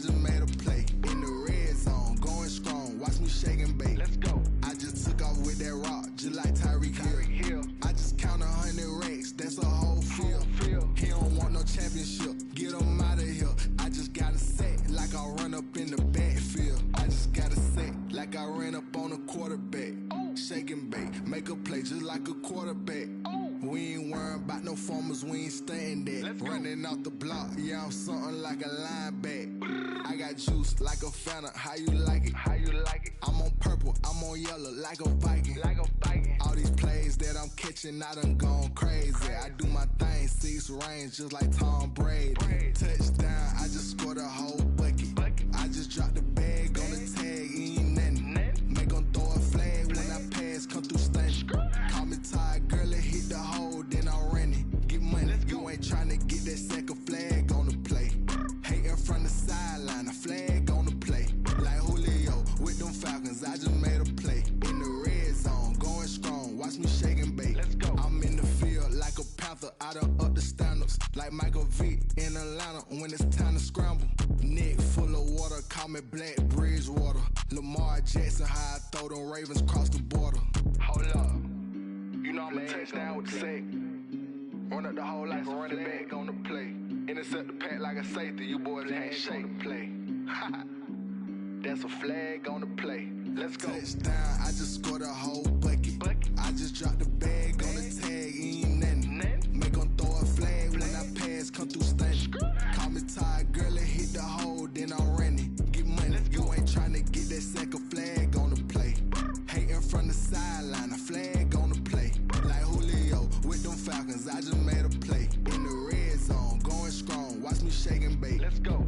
just made a play. In the red zone, going strong. Watch me shake and bake. Let's go. I just took off with that rock, just like Tyreek Hill. I just count 100 racks, that's a whole field. He don't want no championship, get him out of here. I just got a set, like I run up in the backfield. I just got a set, like I ran up on a quarterback. Shake and bake, make a play just like a quarterback. We ain't worrying about no formers, we ain't staying there. Running off the block, yeah, I'm something like a linebacker. I got juice like a Fanta, how you like it? How you like it? I'm on purple, I'm on yellow, like a Viking. Like a Viking. All these plays that I'm catching, I done gone crazy. I do my thing, 6 range, just like Tom Brady. Touchdown, I just scored a whole bucket. I just dropped the bag on the tag, ain't nothing. Make 'em throw a flag when I pass, come through stunning. Call me tired, girl, it hit the hole, then I'm running. Get money, you ain't tryna get that second flag on the play. Hating from the sideline, a flag on the play. Like Julio with them Falcons, I just made a play. In the red zone, going strong, watch me shake and bake. Let's go. I'm in the field like a Panther, I done up the standards. Like Michael Vick in Atlanta when it's time to scramble. Neck full of water, call me Black Bridgewater. Lamar Jackson, how I throw them Ravens cross the border. Hold up, you know I'm a touchdown with the sack. Run up the hole like a running back on the play. Intercept the pack like a safety, you boys can't shake the play. That's a flag on the play. Let's go. Touchdown, I just scored a whole bucket. I just dropped the bag on the tag, ain't nothing. Make 'em throw a flag when I pass, come through stunning. Call me tired, girl, it hit the hole, then I'm running. Get money, you ain't tryna get that second flag on the play. Hating from the sideline, a flag on the play. Like Julio with them Falcons, I just made a play. In the red zone, going strong, watch me shake and bake. Let's go.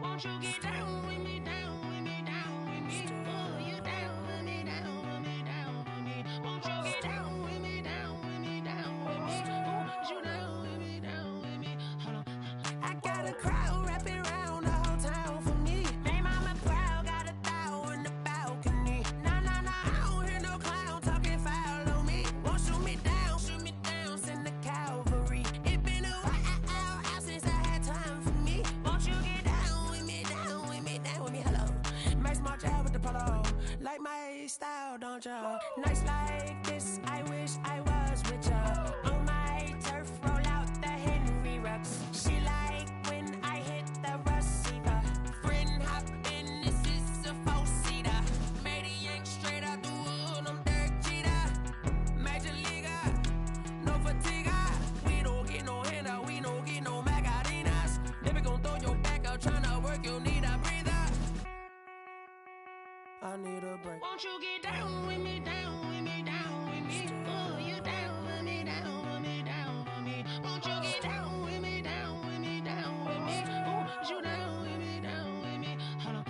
Won't you get down with me, down with me, down with me? Oh, you down with me, down with me, down with me. Won't you get down with me, down with me, down with me? Oh, you down with me, down with me? Hold on. I got a crowd wrapping around the whole town for me. They mama proud, got a thou in the balcony. Nah, nah, nah, I don't hear no clown talking foul on me. Won't shoot me down, send the cavalry. It been a while since I had time for me. Won't you get down with me, down with me, down with me? Hello. Max March out with the polo. Like my style, don't ya? Nights like this, I wish I was with ya. On my turf, roll out the Henry Rux. She like when I hit the receiver. Friend hop in, this is a 4-seater. Made a yank straight out the wood, I'm Derek Jeter. Major leaguer, no fatigue. We don't get no handout, we don't get no Macarinas. Never gon' throw your back out, tryna work, you need a breather. I need a break. Won't you get down with me, down with me, down with me? Oh, you down with me, down with me, down with me? Won't you get down with me, down with me, down with me? Oh, you down with me, down with me? Hold on.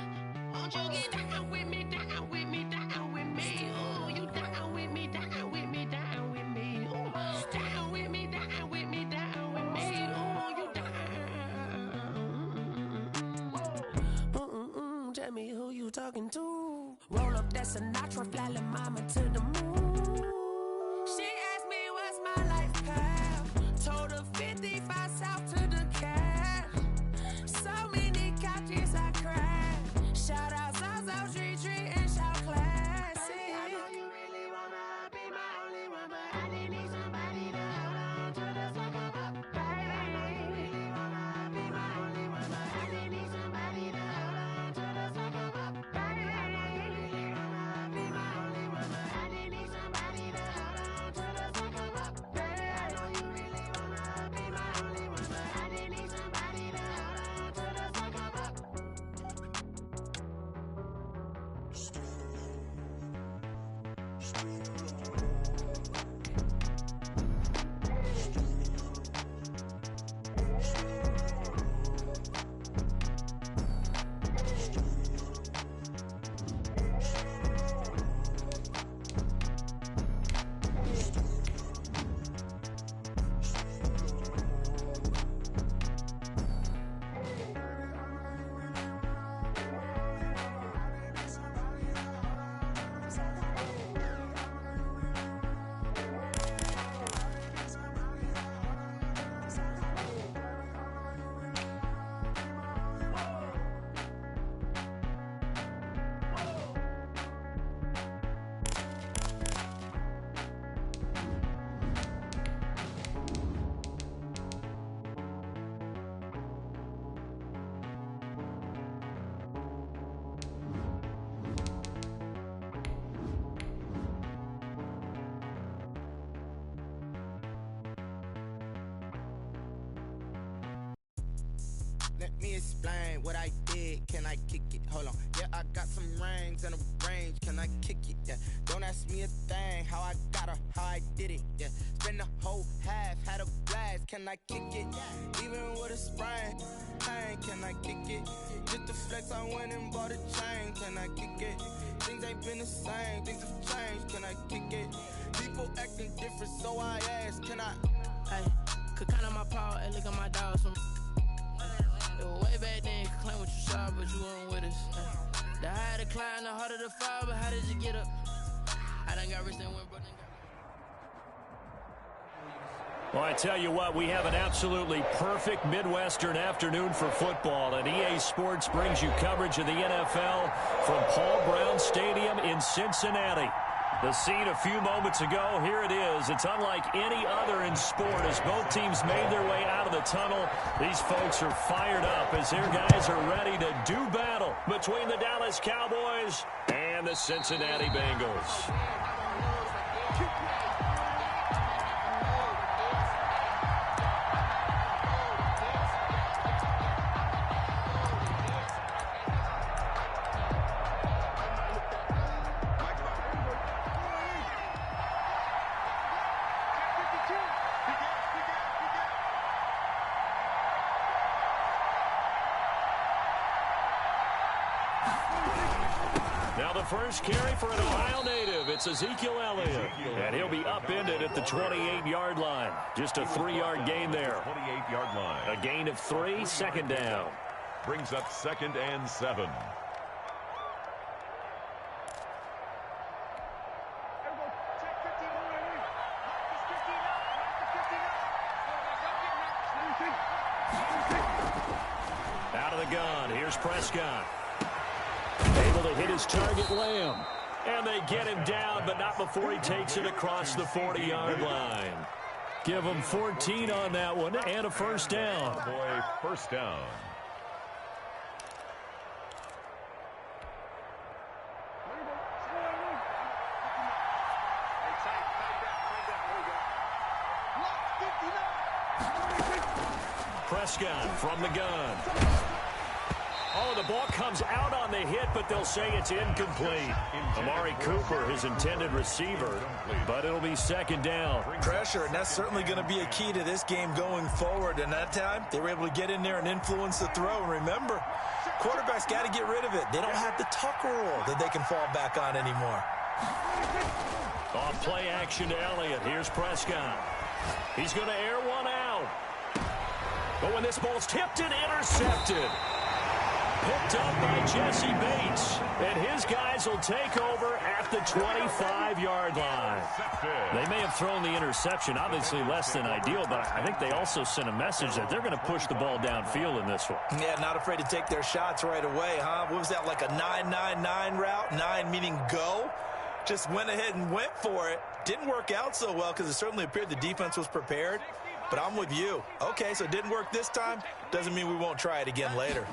Won't you get down with me, down with me, down with me? Oh, you down with me, down with me, down with me? Oh, down with me, down with me, down with me? Oh, you down. Tell me who you talking to. Roll up that Sinatra, fly la mama to the moon. She asked me what's my life path. Told her 55 south to the cab. So many couches I cried. Shout out Zazo, Tree, and shout classy. I know you really wanna be my only one, but I didn't need somebody to hold on to the sucker up. Baby, I know you really wanna be my only one, but I didn't need somebody to hold on to the sucker up. Baby, I know you really wanna be my only one, but I didn't need somebody to hold on to the sucker up. Baby, I know you really wanna be my only one, but I didn't need somebody to hold on to the sucker up. explain what I did. Can I kick it? Hold on. Yeah, I got some rings and a range. Can I kick it? Yeah. Don't ask me a thing. How I got her, how I did it. Yeah. Spend the whole half, had a blast. Can I kick it? Even with a sprain. Pain, can I kick it? Just to flex, I went and bought a chain. Can I kick it? Things ain't been the same. Things have changed. Can I kick it? People acting different, so I ask. Can I? Hey, could count on my power and look at my dogs from. It was way back then, you could claim what you saw, but you weren't with us. The higher the climb, the harder the fall, but how did you get up? I done got rich and went broke. Well, I tell you what, we have an absolutely perfect Midwestern afternoon for football, and EA Sports brings you coverage of the NFL from Paul Brown Stadium in Cincinnati. The scene a few moments ago, here it is. It's unlike any other in sport as both teams made their way out of the tunnel. These folks are fired up as their guys are ready to do battle between the Dallas Cowboys and the Cincinnati Bengals. Now the first carry for an Ohio native. It's Ezekiel Elliott. And he'll be upended at the 28-yard line. Just a 3-yard gain there. 28-yard line. A gain of 3, second down. Brings up 2nd and 7. Out of the gun. Here's Prescott. Able to hit his target, Lamb. And they get him down, but not before he takes it across the 40-yard line. Give him 14 on that one and a first down. Boy, first down. Prescott from the gun. Oh, the ball comes out on the hit, but they'll say it's incomplete. Amari Cooper, his intended receiver, but it'll be second down. Pressure, and that's certainly going to be a key to this game going forward. And that time, they were able to get in there and influence the throw. And remember, quarterbacks got to get rid of it. They don't have the Tucker rule that they can fall back on anymore. Off play action to Elliott. Here's Prescott. He's going to air one out. But when this ball's tipped and intercepted. Picked up by Jesse Bates. And his guys will take over at the 25-yard line. They may have thrown the interception, obviously less than ideal, but I think they also sent a message that they're going to push the ball downfield in this one. Yeah, not afraid to take their shots right away, huh? What was that, like a 9-9-9 route? 9 meaning go? Just went ahead and went for it. Didn't work out so well because it certainly appeared the defense was prepared. But I'm with you. Okay, so it didn't work this time. Doesn't mean we won't try it again later.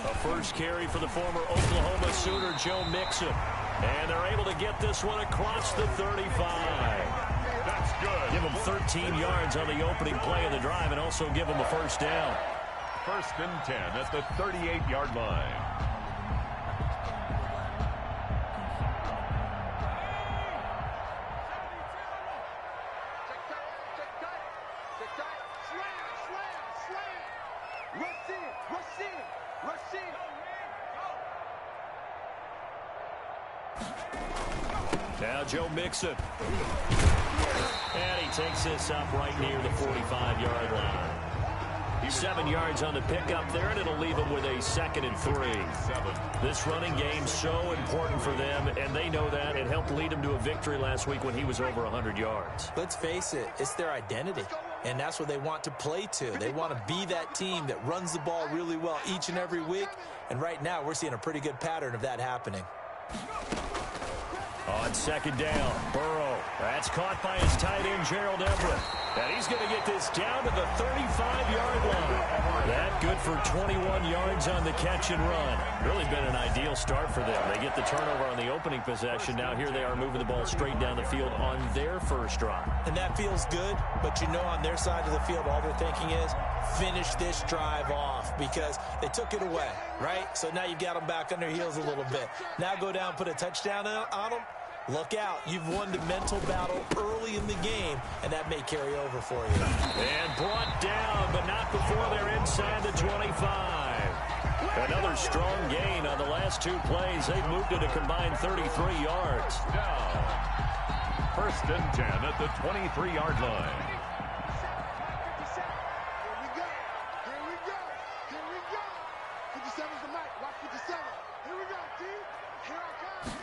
A first carry for the former Oklahoma Sooner, Joe Mixon. And they're able to get this one across the 35. That's good. Give them 13 yards on the opening play of the drive and also give them a first down. 1st and 10 at the 38-yard line. Now Joe Mixon. And he takes this up right near the 45-yard line. 7 yards on the pickup there, and it'll leave them with a 2nd and 3. This running game so important for them, and they know that. It helped lead them to a victory last week when he was over 100 yards. Let's face it, it's their identity, and that's what they want to play to. They want to be that team that runs the ball really well each and every week, and right now we're seeing a pretty good pattern of that happening. On 2nd down, Burrow. That's caught by his tight end, Gerald Everett. And he's going to get this down to the 35-yard line. That good for 21 yards on the catch and run. Really been an ideal start for them. They get the turnover on the opening possession. Now here they are moving the ball straight down the field on their first drive. And that feels good, but you know on their side of the field, all they're thinking is finish this drive off because they took it away, right? So now you got them back on their heels a little bit. Now go down, put a touchdown on them. Look out. You've won the mental battle early in the game, and that may carry over for you. And brought down, but not before they're inside the 25. Another strong gain on the last two plays. They've moved it a combined 33 yards. Down. 1st and 10 at the 23-yard line. Here we go. 57's the mic. Watch 57. Here we go, D. Here I come.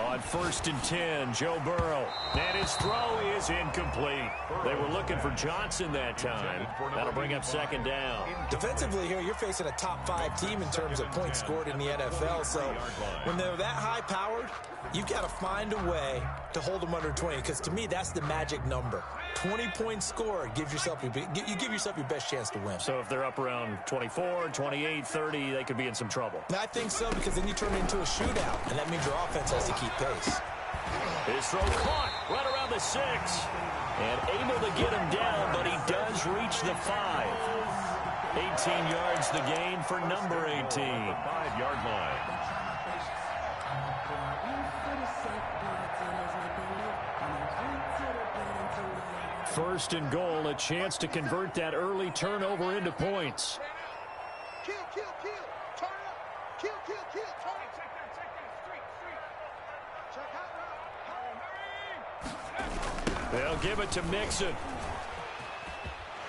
On 1st and 10, Joe Burrow. And his throw is incomplete. They were looking for Johnson that time. That'll bring up 2nd down. Defensively here, you're facing a top 5 team in terms of points scored in the NFL. So when they're that high-powered, you've got to find a way to hold them under 20. Because to me, that's the magic number. 20 points scored gives yourself you give yourself your best chance to win. So if they're up around 24, 28, 30, they could be in some trouble. I think so, because then you turn it into a shootout, and that means your offense has to keep pace. His throw caught right around the 6. And able to get him down, but he does reach the 5. 18 yards the gain for number 18. 5-yard line. First and goal, a chance to convert that early turnover into points. Kill. Turn up. Kill. Turn up. Check that. Street. Check out. They'll give it to Mixon.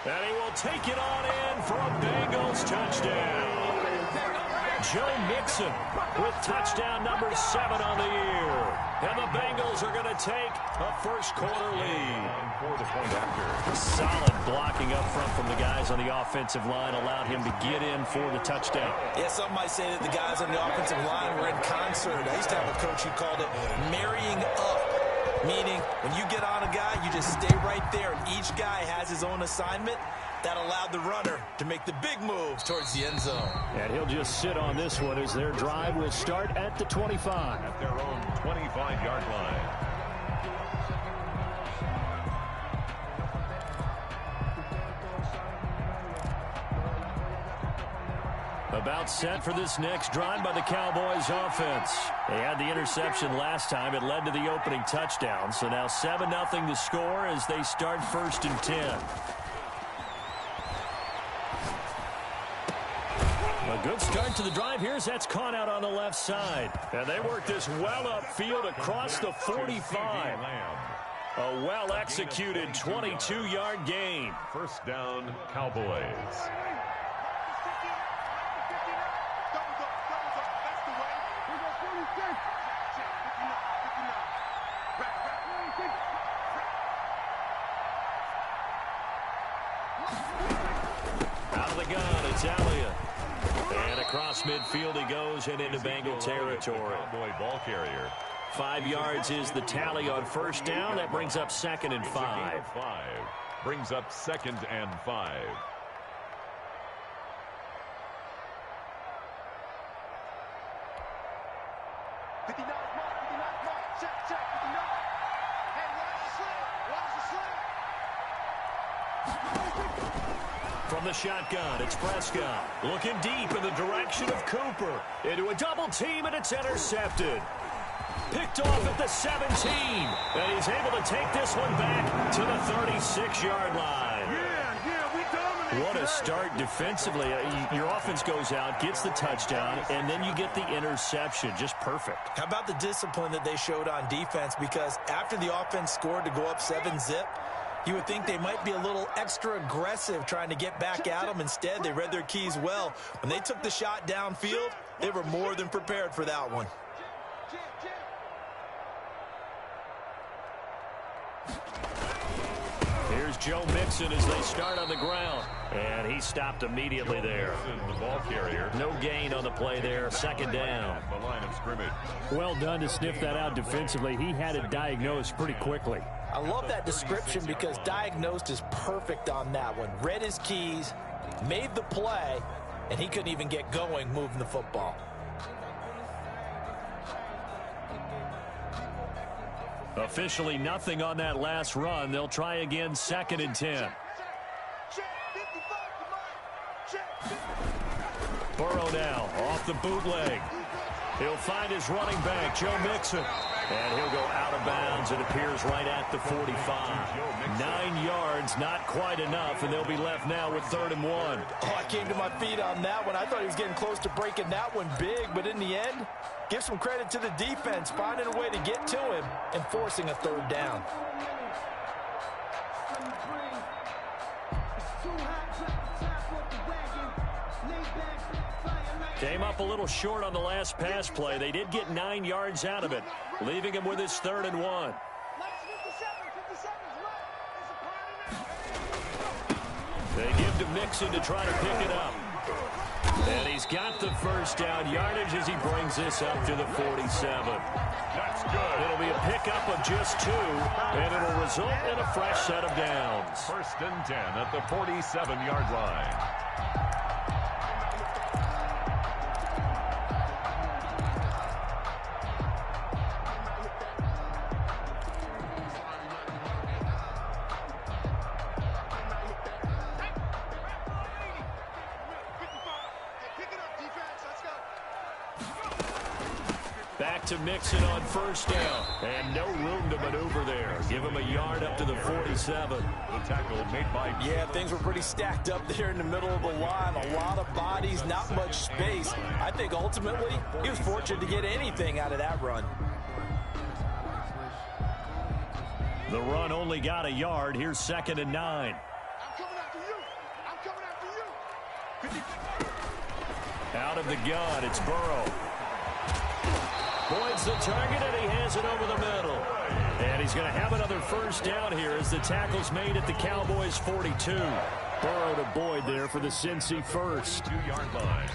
And he will take it on in for a Bengals touchdown. Joe Mixon with touchdown number 7 on the year. And the Bengals are going to take a first-quarter lead. For the point after. Solid blocking up front from the guys on the offensive line allowed him to get in for the touchdown. Yeah, some might say that the guys on the offensive line were in concert. I used to have a coach who called it marrying up, meaning when you get on a guy, you just stay right there, and each guy has his own assignment. That allowed the runner to make the big moves towards the end zone. And he'll just sit on this one as their drive will start at the 25. At their own 25-yard line. About set for this next drive by the Cowboys offense. They had the interception last time. It led to the opening touchdown. So now 7-0 to score as they start 1st and 10. A good start to the drive. Here's that's caught out on the left side. And they work this well upfield across the 45. A well-executed 22-yard gain. 1st down, Cowboys. Out of the gun, it's Elliott. And across midfield he goes and into Bengal territory. Cowboy ball carrier. 5 yards is the tally on 1st down. That brings up 2nd and 5. Brings up 2nd and 5. From the shotgun, it's Prescott. Looking deep in the direction of Cooper. Into a double team, and it's intercepted. Picked off at the 17. And he's able to take this one back to the 36-yard line. We dominate. What a start defensively. Your offense goes out, gets the touchdown, and then you get the interception. Just perfect. How about the discipline that they showed on defense? Because after the offense scored to go up 7-zip, you would think they might be a little extra aggressive trying to get back at them. Instead, they read their keys well. When they took the shot downfield, they were more than prepared for that one. Here's Joe Mixon as they start on the ground. And he stopped immediately there. The ball carrier. No gain on the play there. 2nd down. The line of scrimmage. Well done to sniff that out defensively. He had it diagnosed pretty quickly. I love that description because diagnosed is perfect on that one. Read his keys, made the play, and he couldn't even get going moving the football. Officially nothing on that last run. They'll try again, 2nd and 10. Burrow now off the bootleg. He'll find his running back, Joe Mixon. And he'll go out of bounds. It appears right at the 45. 9 yards, not quite enough, and they'll be left now with 3rd and 1. Oh, I came to my feet on that one. I thought he was getting close to breaking that one big, but in the end, give some credit to the defense, finding a way to get to him and forcing a 3rd down. Came up a little short on the last pass play. They did get 9 yards out of it, leaving him with his 3rd and 1. They give to Mixon to try to pick it up. And he's got the first down yardage as he brings this up to the 47. That's good. It'll be a pickup of just 2, and it'll result in a fresh set of downs. 1st and 10 at the 47-yard line. Back to Mixon on 1st down. And no room to maneuver there. Give him a yard up to the 47. The tackle made by... Yeah, things were pretty stacked up there in the middle of the line. A lot of bodies, not much space. I think ultimately he was fortunate to get anything out of that run. The run only got a yard. Here's 2nd and 9. I'm coming after you. I'm coming after you. Out of the gun, it's Burrow. Points the target, and he hands it over the middle. And he's going to have another first down here as the tackle's made at the Cowboys 42. Burrow to Boyd there for the Cincy first. 2-yard line.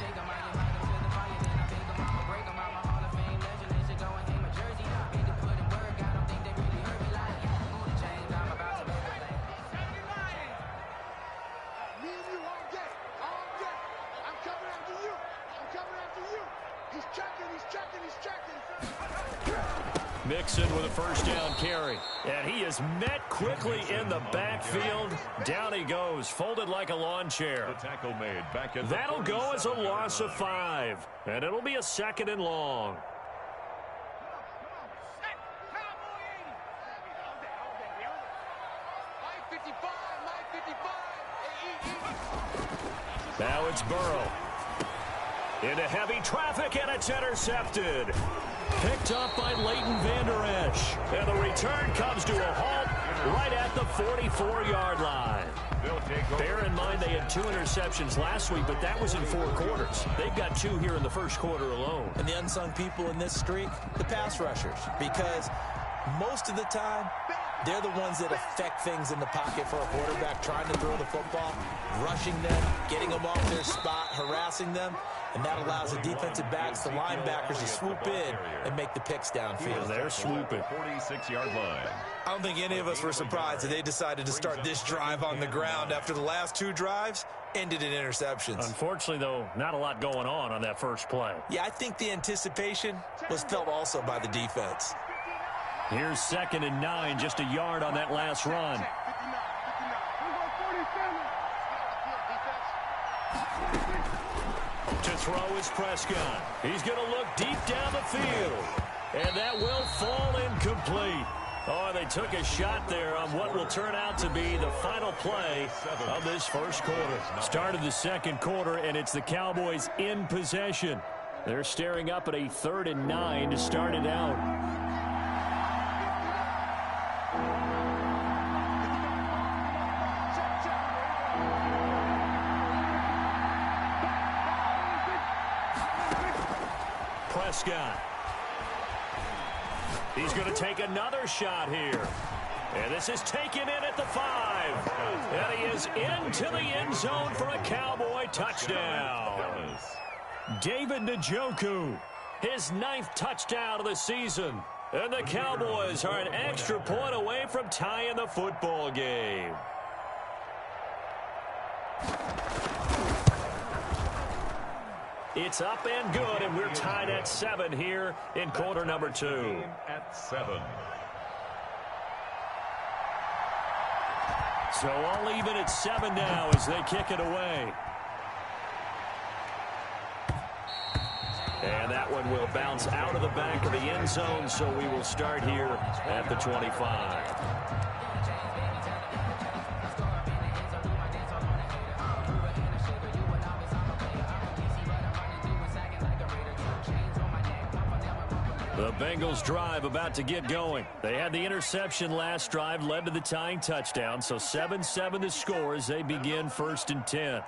Mixon with a first down carry. And he is met quickly in the backfield. Down he goes, folded like a lawn chair. The tackle made back at the That'll go as a loss of 5. And it'll be a 2nd and long. Now it's Burrow. Into heavy traffic, and it's intercepted. Picked up by Leighton Vander Esch. And the return comes to a halt right at the 44-yard line. Bear in mind they had 2 interceptions last week, but that was in 4 quarters. They've got 2 here in the first quarter alone. And the unsung people in this streak, the pass rushers, because most of the time, they're the ones that affect things in the pocket for a quarterback, trying to throw the football, rushing them, getting them off their spot, harassing them, and that allows the defensive backs, the linebackers to swoop in and make the picks downfield. They're swooping. 46-yard line. I don't think any of us were surprised that they decided to start this drive on the ground after the last 2 drives ended in interceptions. Unfortunately, though, not a lot going on that first play. Yeah, I think the anticipation was felt also by the defense. Here's 2nd and 9, just a yard on that last run. To throw is Prescott. He's going to look deep down the field. And that will fall incomplete. Oh, they took a shot there on what will turn out to be the final play of this first quarter. Start of the second quarter, and it's the Cowboys in possession. They're staring up at a 3rd and 9 to start it out. Prescott. He's going to take another shot here. And this is taken in at the 5. And he is into the end zone for a Cowboy touchdown. David Njoku, his 9th touchdown of the season. And the Cowboys are an extra point away from tying the football game. It's up and good, and we're tied at 7 here in quarter number 2. At 7. So all even at 7 now as they kick it away. And that one will bounce out of the back of the end zone, so we will start here at the 25. The Bengals drive about to get going. They had the interception last drive, led to the tying touchdown, so 7-7 the score as they begin 1st and 10.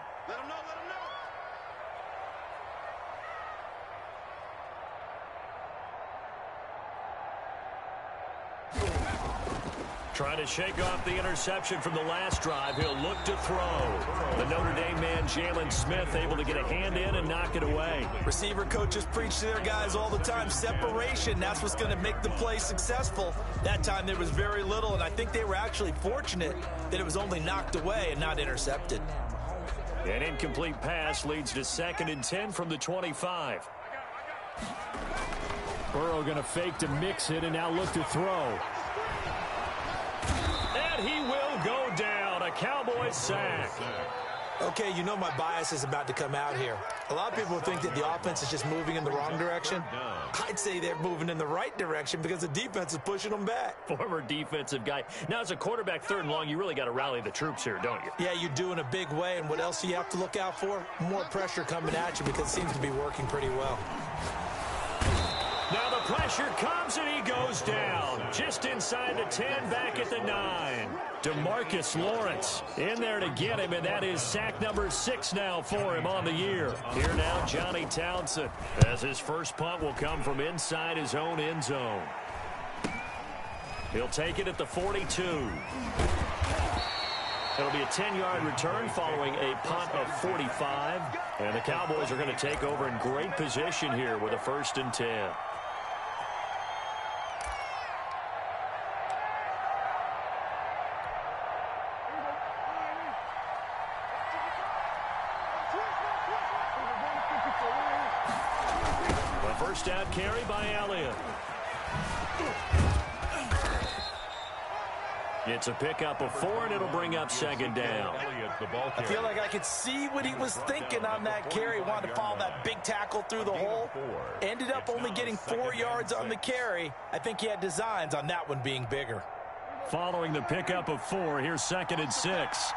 Trying to shake off the interception from the last drive. He'll look to throw. The Notre Dame man, Jalen Smith, able to get a hand in and knock it away. Receiver coaches preach to their guys all the time. Separation, that's what's going to make the play successful. That time there was very little, and I think they were actually fortunate that it was only knocked away and not intercepted. An incomplete pass leads to 2nd and 10 from the 25. Burrow going to fake to mix it and now look to throw. And he will go down. A Cowboys sack. Okay, you know my bias is about to come out here. A lot of people think that the offense is just moving in the wrong direction. I'd say they're moving in the right direction because the defense is pushing them back. Former defensive guy. Now, as a quarterback 3rd and long, you really got to rally the troops here, don't you? Yeah, you do in a big way. And what else do you have to look out for? More pressure coming at you because it seems to be working pretty well. Now the pressure comes and he goes down. Just inside the 10, back at the 9. DeMarcus Lawrence in there to get him, and that is sack number 6 now for him on the year. Here now, Johnny Townsend, as his first punt will come from inside his own end zone. He'll take it at the 42. It'll be a 10-yard return following a punt of 45. And the Cowboys are going to take over in great position here with a 1st and 10. A first down carry by Elliott. It's a pickup of 4, and it'll bring up 2nd down. I feel like I could see what he was thinking on that carry. Wanted to follow that big tackle through the hole. Ended up only getting 4 yards on the carry. I think he had designs on that one being bigger. Following the pickup of 4, here's 2nd and 6.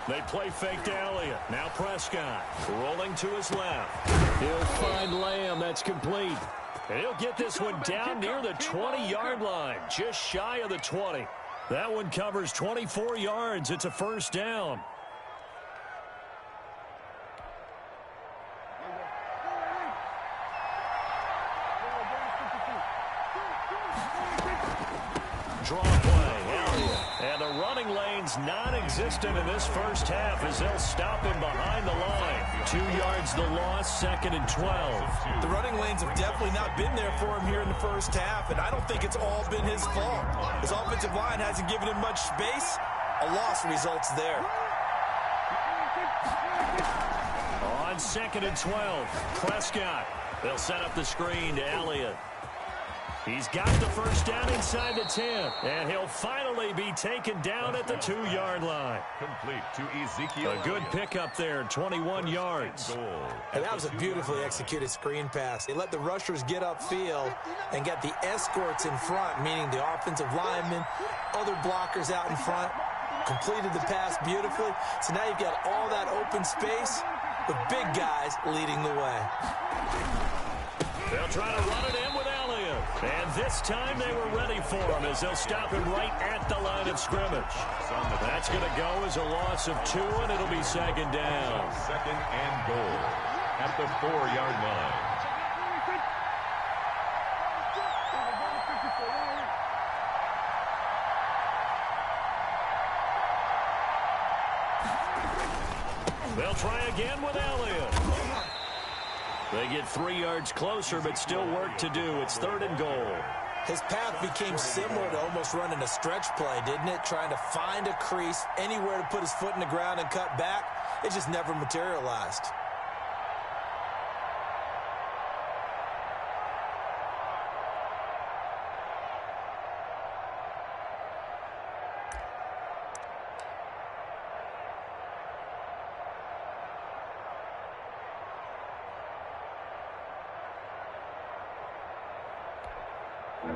They play fake to Elliott. Now Prescott rolling to his left. He'll find Lamb. That's complete. And he'll get this one down near the 20-yard line, just shy of the 20. That one covers 24 yards. It's a 1st down. Draw play, Elliott. And the running lane's non-existent in this first half as they'll stop him behind the line. 2 yards the loss, 2nd and 12. The running lanes have definitely not been there for him here in the first half, and I don't think it's all been his fault. His offensive line hasn't given him much space. A loss results there. On 2nd and 12, Prescott. They'll set up the screen to Elliott. He's got the first down inside the 10, and he'll finally be taken down at the 2-yard line. Complete to Ezekiel. A good pickup there, 21 yards. And that was a beautifully executed screen pass. They let the rushers get upfield and get the escorts in front, meaning the offensive linemen, other blockers out in front, completed the pass beautifully. So now you've got all that open space with big guys leading the way. They'll try to run it in with Elliott. And this time they were ready for him as they'll stop him right at the line of scrimmage. That's going to go as a loss of 2, and it'll be 2nd down. 2nd and goal at the 4-yard line. They'll try again with Elliott. They get 3 yards closer, but still work to do. It's 3rd and goal. His path became similar to almost running a stretch play, didn't it? Trying to find a crease, anywhere to put his foot in the ground and cut back. It just never materialized.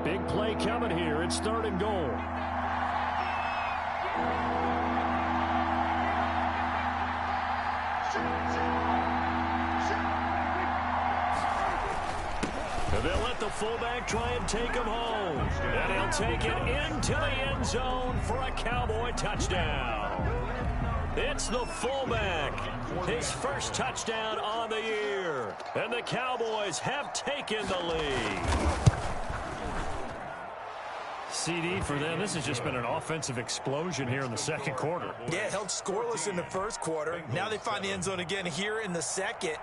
Big play coming here. It's 3rd and goal. And they'll let the fullback try and take him home. And he'll take it into the end zone for a Cowboy touchdown. It's the fullback. His first touchdown on the year. And the Cowboys have taken the lead. CD for them. This has just been an offensive explosion here in the second quarter. Yeah, held scoreless in the first quarter. Now they find the end zone again here in the second.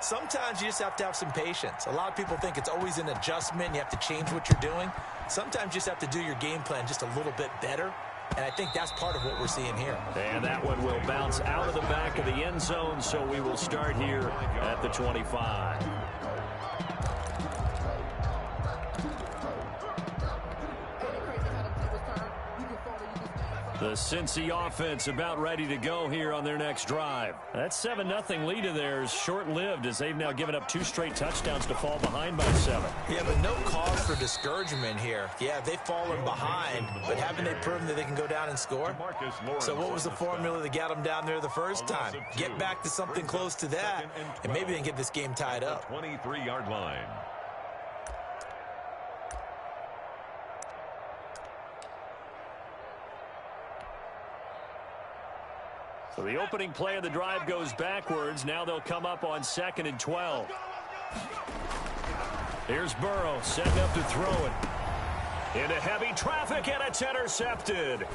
Sometimes you just have to have some patience. A lot of people think it's always an adjustment. You have to change what you're doing. Sometimes you just have to do your game plan just a little bit better. And I think that's part of what we're seeing here. And that one will bounce out of the back of the end zone, so we will start here at the 25. The Cincy offense about ready to go here on their next drive. That 7-0 lead of theirs short-lived as they've now given up 2 straight touchdowns to fall behind by 7. Yeah, but no cause for discouragement here. Yeah, they've fallen behind, but haven't they proven that they can go down and score? So what was the formula that got them down there the first time? Get back to something close to that, and maybe they can get this game tied up. 23-yard line. So the opening play of the drive goes backwards. Now they'll come up on 2nd and 12. Here's Burrow setting up to throw it. Into heavy traffic, and it's intercepted.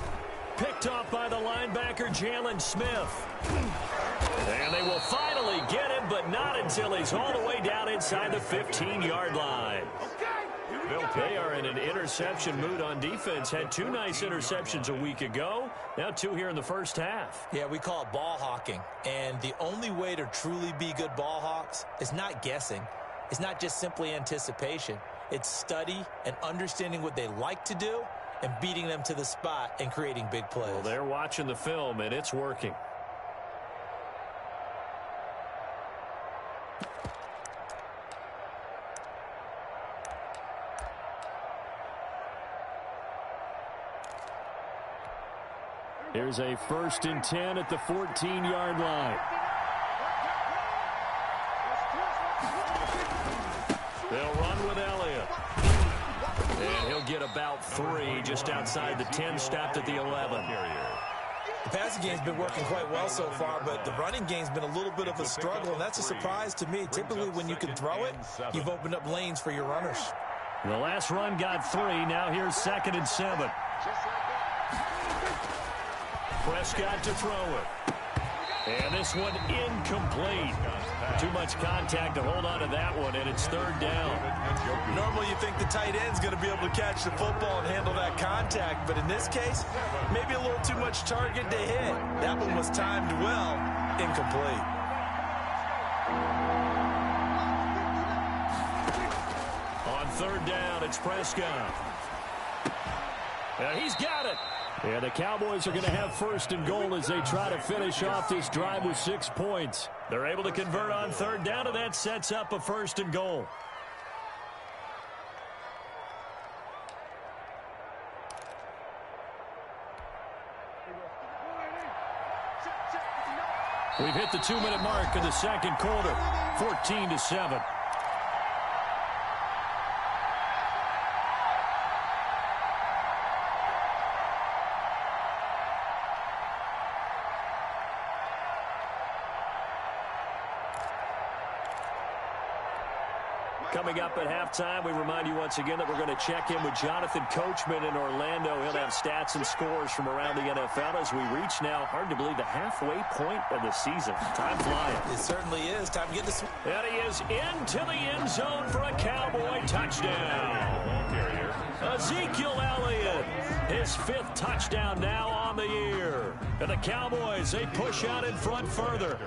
Picked off by the linebacker, Jalen Smith. And they will finally get him, but not until he's all the way down inside the 15-yard line. They are in an interception mood on defense. Had 2 nice interceptions a week ago. Now 2 here in the first half. Yeah, we call it ball hawking. And the only way to truly be good ball hawks is not guessing. It's not just simply anticipation. It's study and understanding what they like to do and beating them to the spot and creating big plays. Well, they're watching the film, and it's working. Here's a 1st and 10 at the 14-yard line. They'll run with Elliott. And he'll get about 3 just outside the 10, stopped at the 11. The passing game's been working quite well so far, but the running game's been a little bit of a struggle, and that's a surprise to me. Typically, when you can throw it, you've opened up lanes for your runners. The last run got 3. Now here's 2nd and 7. Prescott to throw it. And this one incomplete. Too much contact to hold on to that one, and it's 3rd down. Normally you think the tight end's going to be able to catch the football and handle that contact, but in this case, maybe a little too much target to hit. That one was timed well, incomplete. On 3rd down, it's Prescott. And he's got it. And the Cowboys are going to have 1st and goal as they try to finish off this drive with 6 points. They're able to convert on 3rd down, and that sets up a 1st and goal. We've hit the 2-minute mark in the second quarter, 14-7. Coming up at halftime, we remind you once again that we're going to check in with Jonathan Coachman in Orlando. He'll have stats and scores from around the NFL as we reach now, hard to believe, the halfway point of the season. Time flying. It certainly is. Time to get this. And he is into the end zone for a Cowboy touchdown. Ezekiel Elliott, his 5th touchdown now on the year. And the Cowboys, they push out in front further.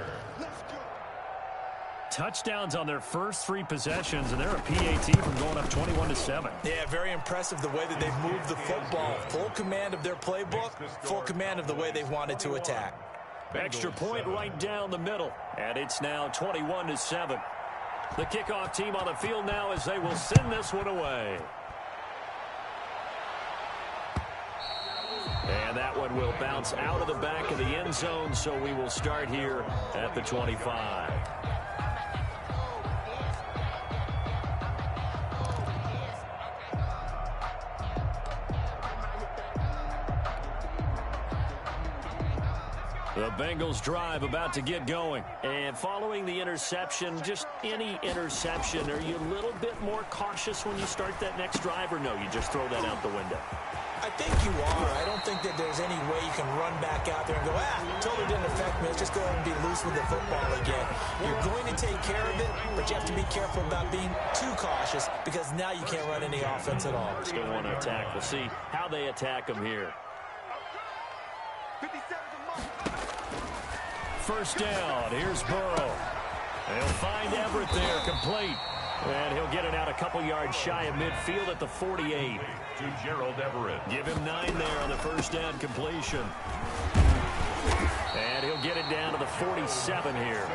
Touchdowns on their first 3 possessions, and they're a PAT from going up 21-7. Yeah, very impressive the way that they've moved the football. Full command of their playbook, full command of the way they've wanted to attack. Extra point right down the middle, and it's now 21-7. The kickoff team on the field now as they will send this one away. And that one will bounce out of the back of the end zone, so we will start here at the 25. The Bengals drive about to get going. And following the interception, just any interception, are you a little bit more cautious when you start that next drive, or no, you just throw that out the window? I think you are. I don't think that there's any way you can run back out there and go, totally didn't affect me. Let's just go ahead and be loose with the football again. You're going to take care of it, but you have to be careful about being too cautious because now you can't run any offense at all. Still want to attack. We'll see how they attack them here. First down. Here's Burrow. They'll find Everett there, complete. And he'll get it out a couple yards shy of midfield at the 48. To Gerald Everett. Give him 9 there on the first down completion. And he'll get it down to the 47 here.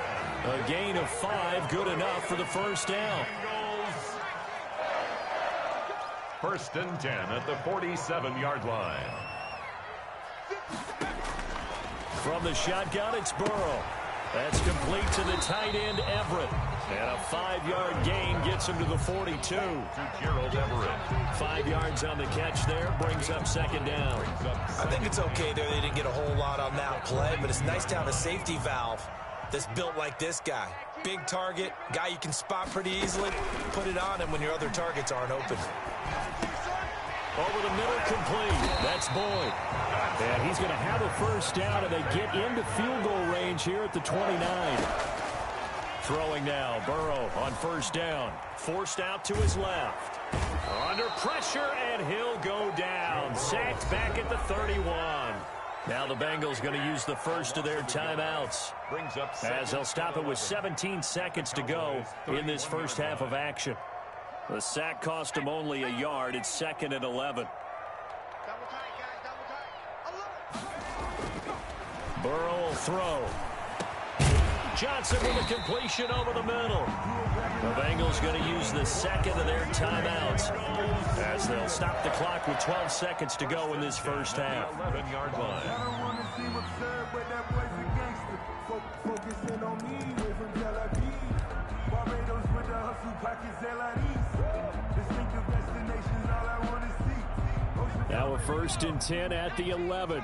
A gain of 5, good enough for the first down. First and 10 at the 47-yard line. From the shotgun, it's Burrow. That's complete to the tight end, Everett. And a 5-yard gain gets him to the 42. To Gerald Everett. 5 yards on the catch there, brings up second down. I think it's okay there. They didn't get a whole lot on that play, but it's nice to have a safety valve that's built like this guy. Big target, guy you can spot pretty easily. Put it on him when your other targets aren't open. Over the middle, complete. That's Boyd. And he's going to have a first down, and they get into field goal range here at the 29. Throwing now, Burrow on first down. Forced out to his left. Under pressure, and he'll go down. Sacked back at the 31. Now the Bengals going to use the first of their timeouts, Brings up as they'll stop it with 17 seconds to go in this first half of action. The sack cost him only a yard. It's second and 11. Burrow will throw. Johnson with a completion over the middle. The Bengals going to use the second of their timeouts as they'll stop the clock with 12 seconds to go in this first half. 11-yard line. Now a first and 10 at the 11.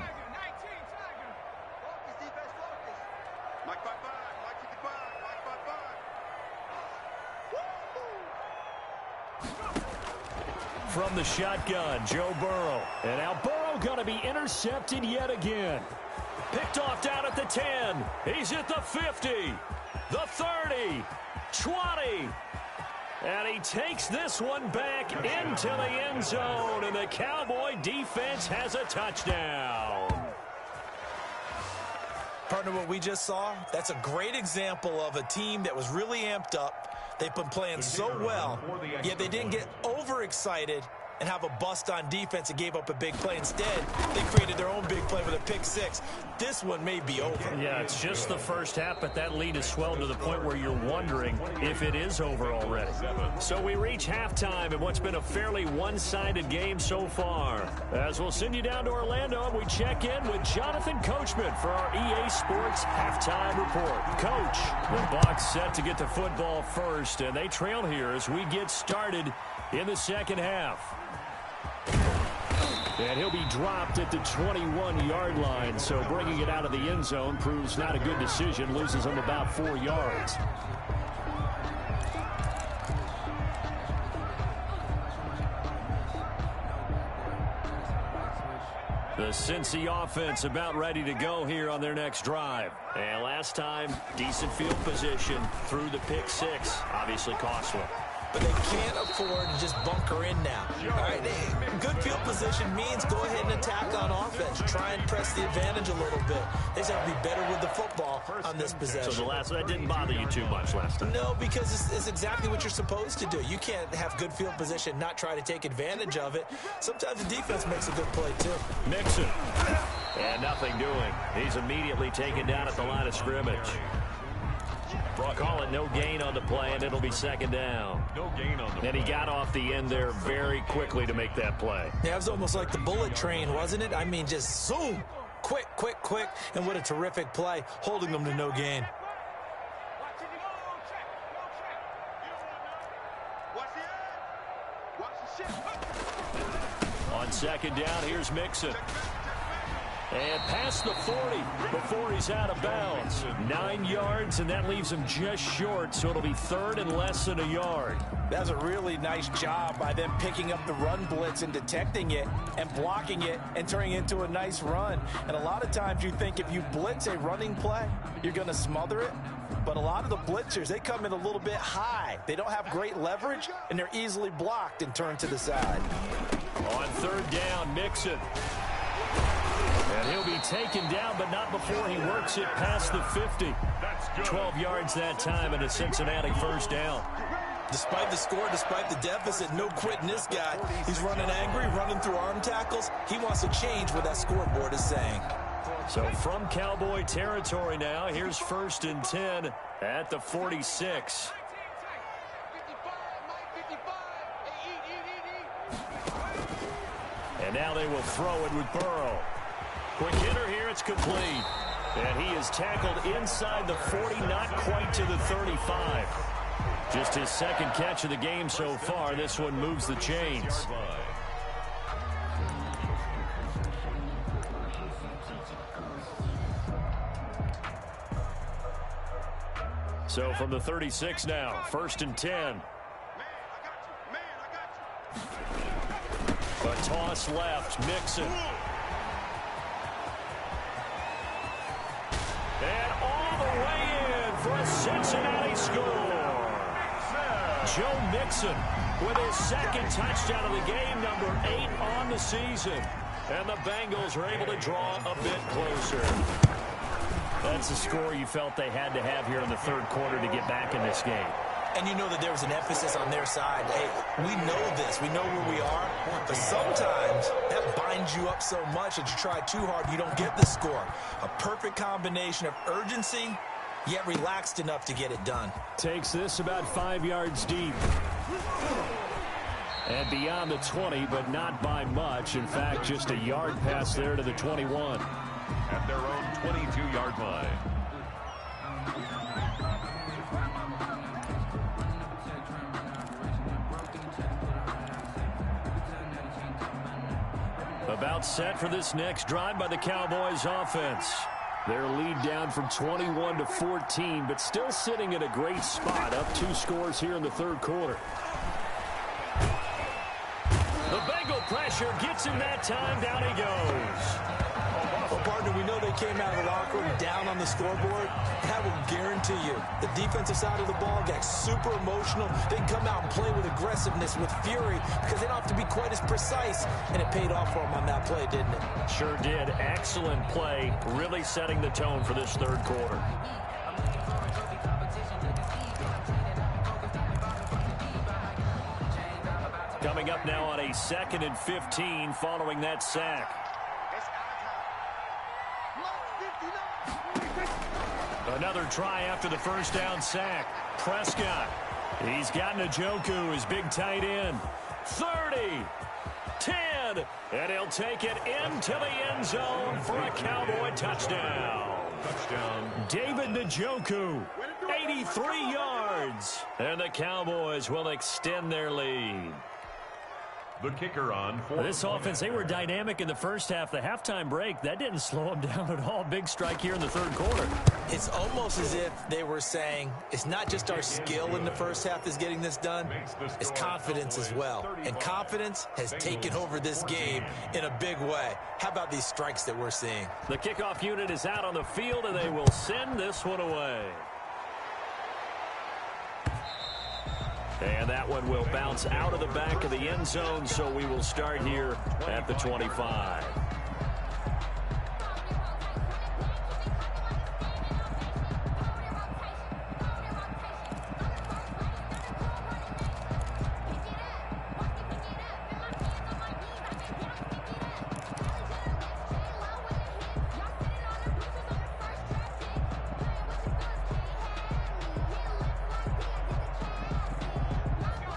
From the shotgun, Joe Burrow. And now Burrow going to be intercepted yet again. Picked off down at the 10. He's at the 50, the 30, 20. And he takes this one back into the end zone. And the Cowboy defense has a touchdown. Partner, what we just saw, that's a great example of a team that was really amped up. They've been playing so well, yet they didn't get overexcited and have a bust on defense and gave up a big play. Instead, they created their own big play with a pick six. This one may be over. Yeah, it's just the first half, but that lead has swelled to the point where you're wondering if it is over already. So we reach halftime in what's been a fairly one-sided game so far. As we'll send you down to Orlando, we check in with Jonathan Coachman for our EA Sports Halftime Report. Coach, the Bucs set to get the football first, and they trail here as we get started in the second half. And he'll be dropped at the 21-yard line, so bringing it out of the end zone proves not a good decision, loses him about 4 yards. The Cincy offense about ready to go here on their next drive. And last time, decent field position through the pick six. Obviously cost one. but they can't afford to just bunker in now. All right, good field position means go ahead and attack on offense. Try and press the advantage a little bit. They just have to be better with the football on this possession. So that didn't bother you too much last time? No, because it's exactly what you're supposed to do. You can't have good field position, not try to take advantage of it. Sometimes the defense makes a good play, too. Mixon. And nothing doing. He's immediately taken down at the line of scrimmage. Call it no gain on the play, and it'll be second down. No gain on the play. And he got off the end there very quickly to make that play. Yeah, it was almost like the bullet train, wasn't it? I mean, just zoom. Quick, quick, quick. And what a terrific play, holding them to no gain. On second down, here's Mixon. And past the 40 before he's out of bounds. 9 yards, and that leaves him just short, so it'll be third and less than a yard. That's a really nice job by them picking up the run blitz and detecting it and blocking it and turning it into a nice run. And a lot of times you think if you blitz a running play, you're going to smother it. But a lot of the blitzers, they come in a little bit high. They don't have great leverage, and they're easily blocked and turned to the side. On third down, Mixon. And he'll be taken down, but not before he works it past the 50. 12 yards that time, and a Cincinnati first down. Despite the score, despite the deficit, no quitting this guy. He's running angry, running through arm tackles. He wants to change what that scoreboard is saying. So from Cowboy territory now, here's first and 10 at the 46. And now they will throw it with Burrow. Quick hitter here, it's complete. And he is tackled inside the 40, not quite to the 35. Just his second catch of the game so far. This one moves the chains. So from the 36 now, first and 10. A toss left, Mixon. And all the way in for a Cincinnati score. Joe Mixon with his second touchdown of the game, number 8 on the season. And the Bengals are able to draw a bit closer. That's the score you felt they had to have here in the third quarter to get back in this game. And you know that there was an emphasis on their side. Hey, we know this. We know where we are. But sometimes that binds you up so much that you try too hard, you don't get the score. A perfect combination of urgency, yet relaxed enough to get it done. Takes this about 5 yards deep. And beyond the 20, but not by much. In fact, just a yard pass there to the 21. At their own 22-yard line. About set for this next drive by the Cowboys offense. Their lead down from 21 to 14, but still sitting in a great spot, up 2 scores here in the third quarter. The Bengal pressure gets him that time. Down he goes. Well, partner, we know they came out of the locker room down on the scoreboard. That will guarantee you the defensive side of the ball got super emotional. They can come out and play with aggressiveness, with fury, because they don't have to be quite as precise. And it paid off for them on that play, didn't it? Sure did. Excellent play, really setting the tone for this third quarter. Coming up now on a 2nd and 15 following that sack. Another try after the first down sack. Prescott. He's got Njoku, his big tight end. 30. 10. And he'll take it into the end zone for a Cowboy touchdown. David Njoku. 83 yards. And the Cowboys will extend their lead. The kicker on for this offense, they were dynamic in the first half. The halftime break, that didn't slow them down at all. Big strike here in the third quarter. It's almost as if they were saying, it's not just our skill in the first half that's getting this done, it's confidence as well. And confidence has taken over this game in a big way. How about these strikes that we're seeing? The kickoff unit is out on the field, and they will send this one away. And that one will bounce out of the back of the end zone, so we will start here at the 25.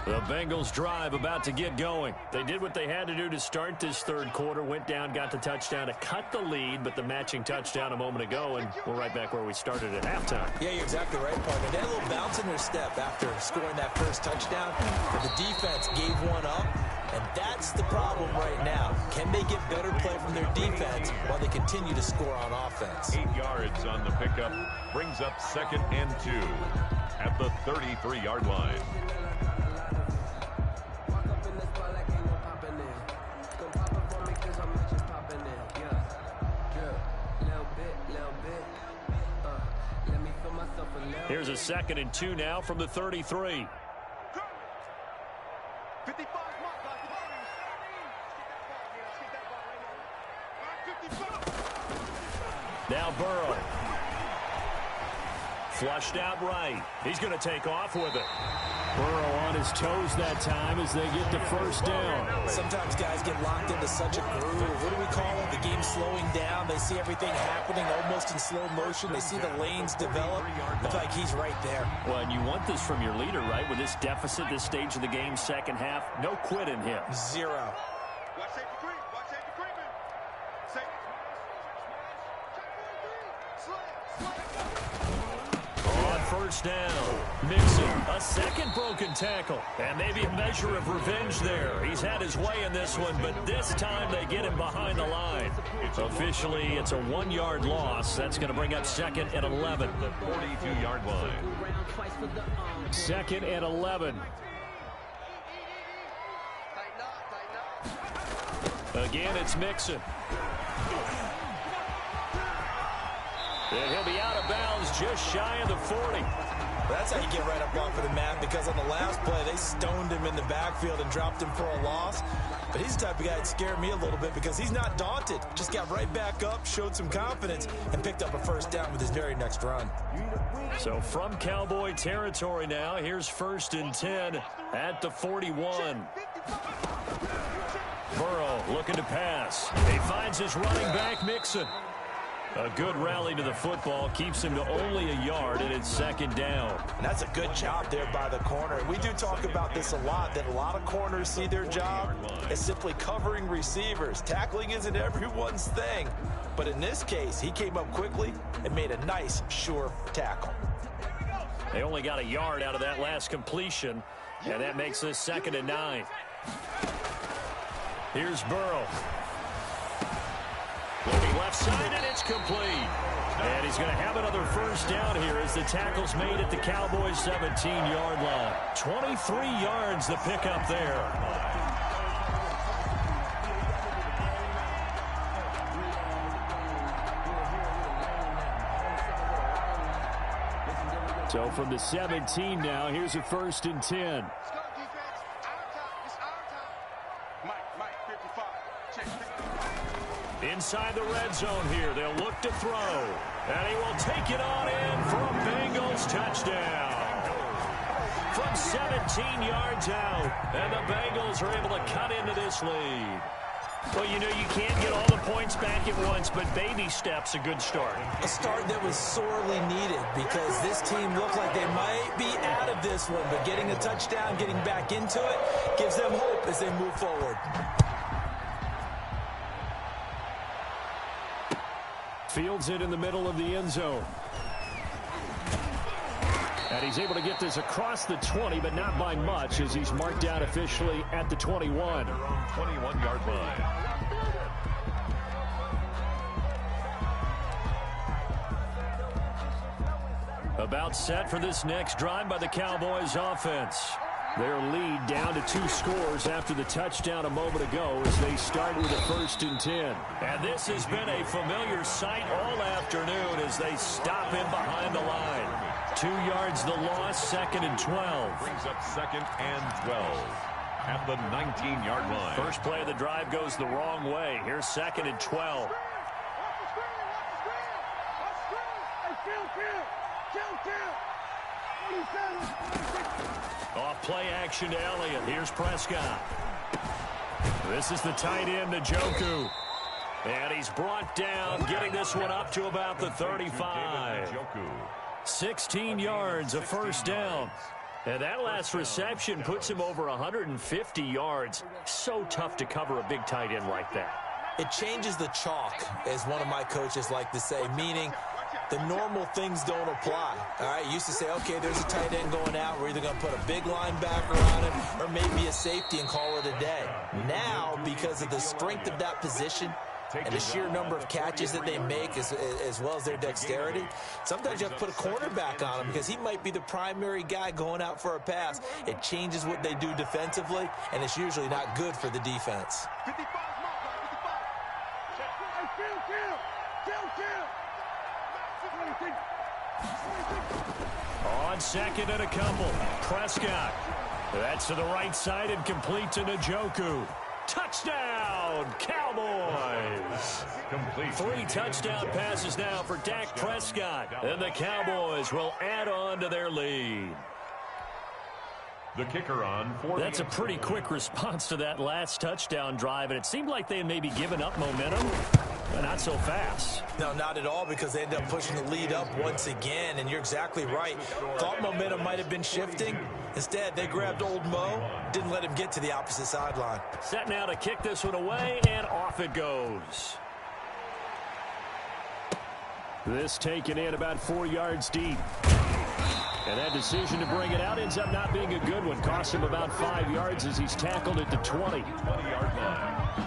The Bengals drive about to get going. They did what they had to do to start this third quarter. Went down, got the touchdown to cut the lead, but the matching touchdown a moment ago, and we're right back where we started at halftime. Yeah, you're exactly right, partner. They had a little bounce in their step after scoring that first touchdown, but the defense gave one up, and that's the problem right now. Can they get better play from their defense while they continue to score on offense? 8 yards on the pickup brings up 2nd and 2 at the 33-yard line. Here's a 2nd and 2 now from the 33. Now Burrow. Flushed out right. He's going to take off with it. Burrow on his toes that time as they get the first down. Sometimes guys get locked into such a groove. What do we call it? The game slowing down. They see everything happening almost in slow motion. They see the lanes develop. I feel like he's right there. Well, and you want this from your leader, right? With this deficit, this stage of the game, second half, no quit in him. Zero. First down. Mixon, a second broken tackle. And maybe a measure of revenge there. He's had his way in this one, but this time they get him behind the line. Officially, it's a 1-yard loss. That's going to bring up 2nd and 11. The 42-yard line. 2nd and 11. Again, it's Mixon. And he'll be out of bounds just shy of the 40. That's how you get right up off of the mat, because on the last play, they stoned him in the backfield and dropped him for a loss. But he's the type of guy that scared me a little bit because he's not daunted. Just got right back up, showed some confidence, and picked up a first down with his very next run. So from Cowboy territory now, here's 1st and 10 at the 41. Burrow looking to pass. He finds his running back, Mixon. A good rally to the football keeps him to only a yard, and it's 2nd down. And that's a good job there by the corner. We do talk about this a lot, that a lot of corners see their job as simply covering receivers. Tackling isn't everyone's thing. But in this case, he came up quickly and made a nice, sure tackle. They only got a yard out of that last completion, and that makes this 2nd and 9. Here's Burrow. Looking left side, and it's complete. And he's going to have another first down here as the tackle's made at the Cowboys' 17-yard line. 23 yards the pickup there. So from the 17 now, here's a 1st and 10. Inside the red zone here, they'll look to throw. And he will take it on in for a Bengals touchdown. From 17 yards out, and the Bengals are able to cut into this lead. Well, you know, you can't get all the points back at once, but baby steps a good start. A start that was sorely needed because this team looked like they might be out of this one, but getting a touchdown, getting back into it, gives them hope as they move forward. Fields it in the middle of the end zone. And he's able to get this across the 20, but not by much, as he's marked out officially at the 21. 21-yard line. About set for this next drive by the Cowboys offense. Their lead down to 2 scores after the touchdown a moment ago as they start with a 1st and 10. And this has been a familiar sight all afternoon as they stop him behind the line. 2 yards the loss, 2nd and 12. Brings up 2nd and 12 at the 19-yard line. First play of the drive goes the wrong way. Here's 2nd and 12. Off play action to Elliott. Here's Prescott. This is the tight end to Njoku. And he's brought down, getting this one up to about the 35. 16 yards, a first down. And that last reception puts him over 150 yards. So tough to cover a big tight end like that. It changes the chalk, as one of my coaches like to say, meaning the normal things don't apply. All right, used to say, okay, there's a tight end going out. We're either going to put a big linebacker on him or maybe a safety and call it a day. Now, because of the strength of that position and the sheer number of catches that they make as well as their dexterity, sometimes you have to put a cornerback on him because he might be the primary guy going out for a pass. It changes what they do defensively, and it's usually not good for the defense. On 2nd and a couple, Prescott. That's to the right side and complete to Njoku. Touchdown, Cowboys! Complete. 3 touchdown passes now for Dak Prescott. And the Cowboys will add on to their lead. The kicker on for That's a pretty quick response to that last touchdown drive, and it seemed like they had maybe given up momentum, but not so fast. No, not at all, because they end up pushing the lead up once again, and you're exactly right. Thought momentum might have been shifting. Instead, they grabbed old Mo, didn't let him get to the opposite sideline. Set now to kick this one away, and off it goes. This taken in about 4 yards deep. And that decision to bring it out ends up not being a good one. Costs him about 5 yards as he's tackled at the 20. 20-yard line.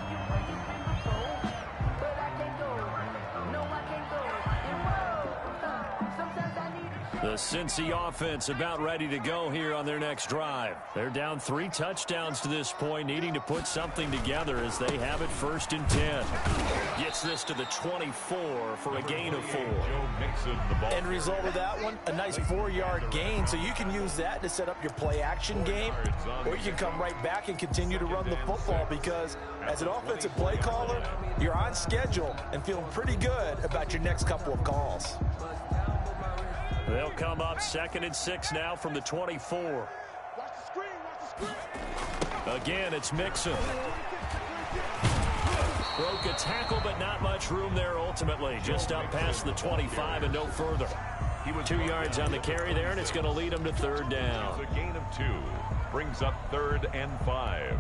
The Cincy offense about ready to go here on their next drive. They're down 3 touchdowns to this point, needing to put something together as they have it 1st and 10. Gets this to the 24 for a gain of 4. End result of that one, a nice 4-yard gain, so you can use that to set up your play-action game, or you can come right back and continue to run the football because as an offensive play caller, you're on schedule and feeling pretty good about your next couple of calls. They'll come up 2nd and 6 now from the 24. Again, it's Mixon. Broke a tackle, but not much room there ultimately. Just up past the 25 and no further. He was 2 yards on the carry there, and it's going to lead him to 3rd down. A gain of 2. Brings up 3rd and 5.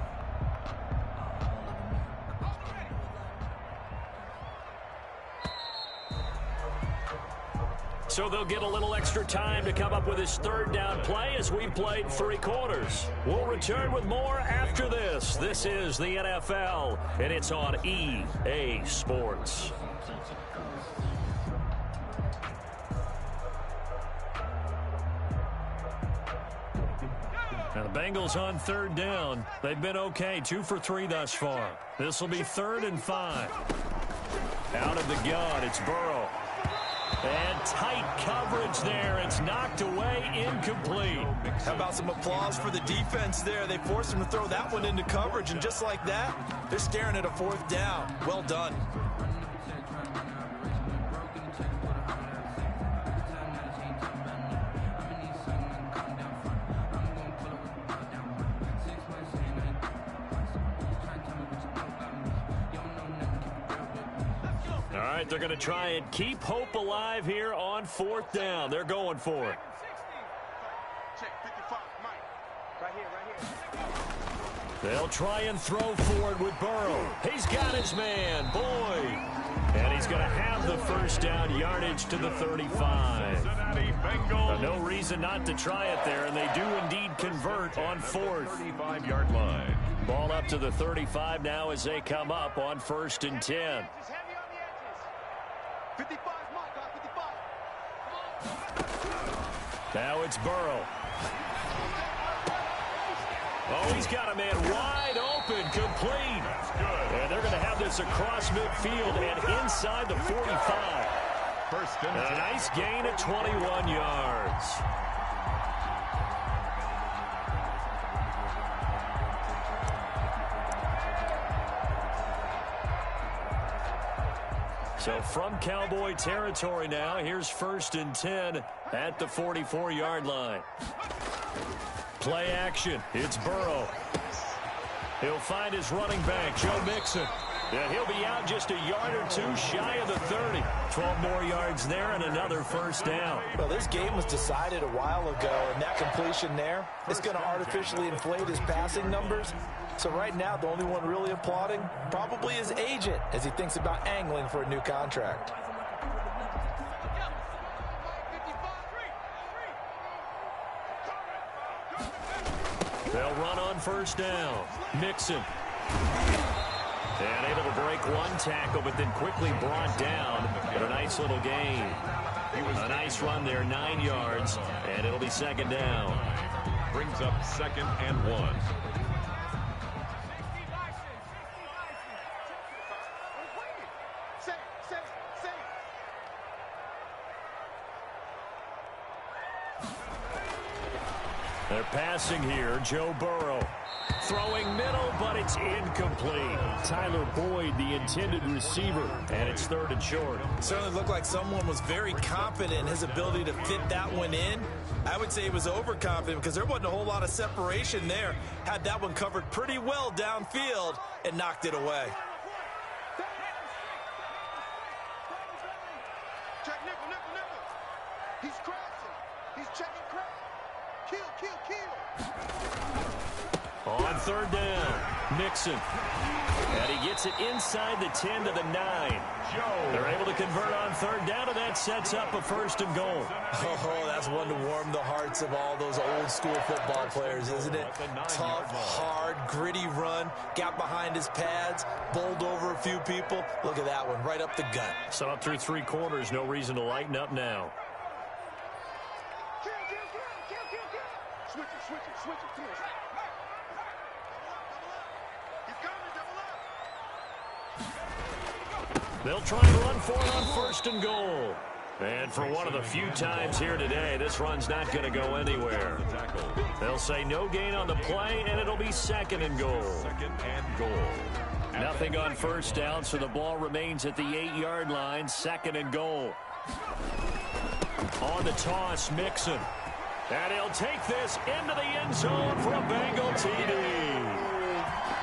So they'll get a little extra time to come up with his 3rd down play as we played 3 quarters. We'll return with more after this. This is the NFL, and it's on EA Sports. Now the Bengals on 3rd down. They've been okay, 2 for 3 thus far. This will be 3rd and 5. Out of the gun, it's Burrow. And tight coverage there. It's knocked away, incomplete. How about some applause for the defense there? They forced him to throw that one into coverage, and just like that, they're staring at a 4th down. Well done. All right, they're going to try and keep hope alive here on 4th down. They're going for it. They'll try and throw for it with Burrow. He's got his man, Boyd. And he's going to have the 1st down, yardage to the 35. No reason not to try it there, and they do indeed convert on 4th. 35-yard line. Ball up to the 35 now as they come up on 1st and 10. 55, Now it's Burrow. Oh, he's got a man wide open, complete. And they're going to have this across midfield and inside the 45. First and A nice gain of 21 yards. So from Cowboy territory now, here's 1st and 10 at the 44-yard line. Play action. It's Burrow. He'll find his running back, Joe Mixon. Yeah, he'll be out just a yard or two shy of the 30. 12 more yards there and another first down. Well, this game was decided a while ago, and that completion there is going to artificially inflate his passing numbers. So right now, the only one really applauding probably his agent as he thinks about angling for a new contract. They'll run on first down. Mixon. And able to break one tackle, but then quickly brought down. But a nice little gain. A nice run there, 9 yards, and it'll be second down. brings up 2nd and 1. They're passing here. Joe Burrow throwing middle, but it's incomplete. Tyler Boyd, the intended receiver, and it's 3rd and short. Certainly looked like someone was very confident in his ability to fit that one in. I would say he was overconfident because there wasn't a whole lot of separation there. Had that one covered pretty well downfield and knocked it away. Check nickel. He's crashing. He's checking crack. Kill. On 3rd down, Mixon. And he gets it inside the 10 to the 9. They're able to convert on 3rd down, and that sets up a 1st and goal. Oh, that's one to warm the hearts of all those old school football players, isn't it? Tough, hard, gritty run. Got behind his pads, bowled over a few people. Look at that one, right up the gut. So up through 3 quarters, no reason to lighten up now. Switch it. Come on. He's coming, double up. They'll try and run for it on 1st and goal. And for one of the few times here today, this run's not going to go anywhere. They'll say no gain on the play, and it'll be 2nd and goal. 2nd and goal. Nothing on 1st down, so the ball remains at the 8-yard line. 2nd and goal. On the toss, Mixon. And he'll take this into the end zone for a Bengal TD.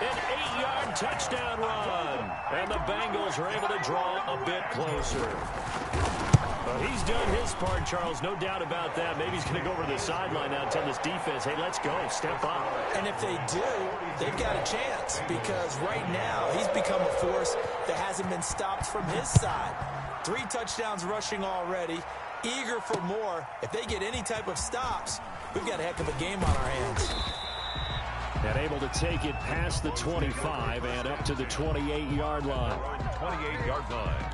An 8-yard touchdown run. And the Bengals are able to draw a bit closer. Well, he's done his part, Charles. No doubt about that. Maybe he's going to go over to the sideline now and tell this defense, hey, let's go. Step up. And if they do, they've got a chance because right now he's become a force that hasn't been stopped from his side. 3 touchdowns rushing already. Eager for more. If they get any type of stops, we've got a heck of a game on our hands. And able to take it past the 25 and up to the 28-yard line. 28-yard line.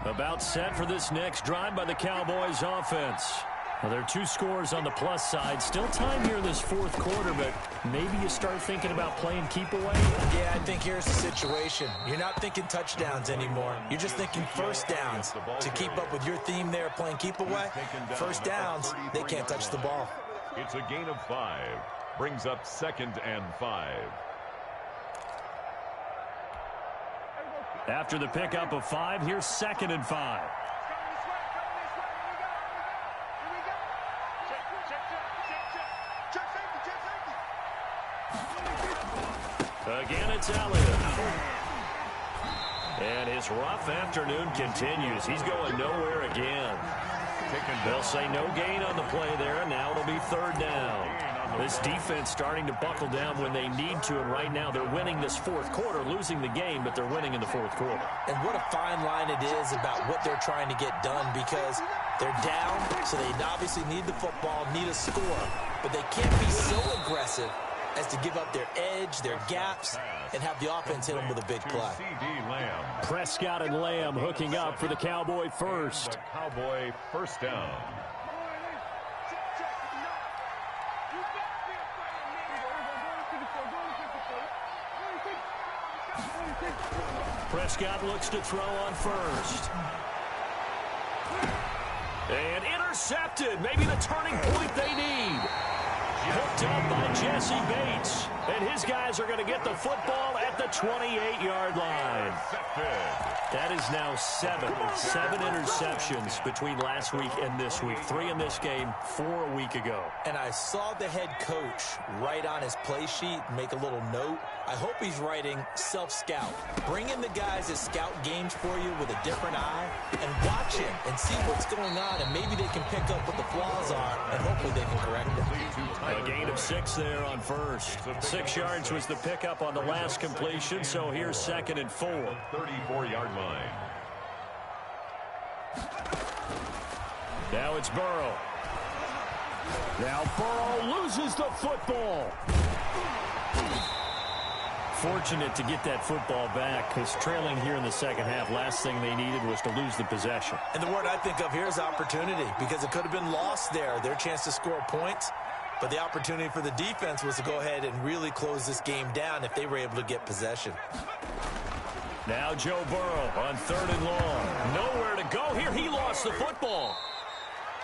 About set for this next drive by the Cowboys offense. Well, there are 2 scores on the plus side. Still time here in this 4th quarter, but maybe you start thinking about playing keep away. Yeah, I think here's the situation. You're not thinking touchdowns anymore. You're just thinking 1st downs. To keep up with your theme there, playing keep away, 1st downs, they can't touch the ball. It's a gain of 5. Brings up 2nd and 5. After the pickup of 5, here's 2nd and 5. Again, it's Elliott. And his rough afternoon continues. He's going nowhere again. They'll say no gain on the play there. Now it'll be 3rd down. This defense starting to buckle down when they need to, and right now they're winning this 4th quarter, losing the game, but they're winning in the 4th quarter. And what a fine line it is about what they're trying to get done because they're down, so they obviously need the football, need a score, but they can't be so aggressive as to give up their edge, their gaps, and have the offense hit them with a big play. Prescott and Lamb hooking up for the Cowboy first. Cowboy 1st down. Prescott looks to throw on first. And intercepted. Maybe the turning point they need. Hooked up by Jesse Bates. And his guys are going to get the football at the 28-yard line. That is now seven interceptions between last week and this week. 3 in this game, 4 a week ago. And I saw the head coach write on his play sheet, make a little note. I hope he's writing self-scout. Bring in the guys that scout games for you with a different eye and watch him and see what's going on, and maybe they can pick up what the flaws are, and hopefully they can correct them. A gain of 6 there on first. 6 yards was the pickup on the last completion, so here's 2nd and 4. 34-yard line. Now it's Burrow. Now Burrow loses the football. Fortunate to get that football back, because trailing here in the second half, last thing they needed was to lose the possession. And the word I think of here is opportunity, because it could have been lost there, their chance to score points. But the opportunity for the defense was to go ahead and really close this game down if they were able to get possession. Now Joe Burrow on 3rd and long. Nowhere to go here. He lost the football.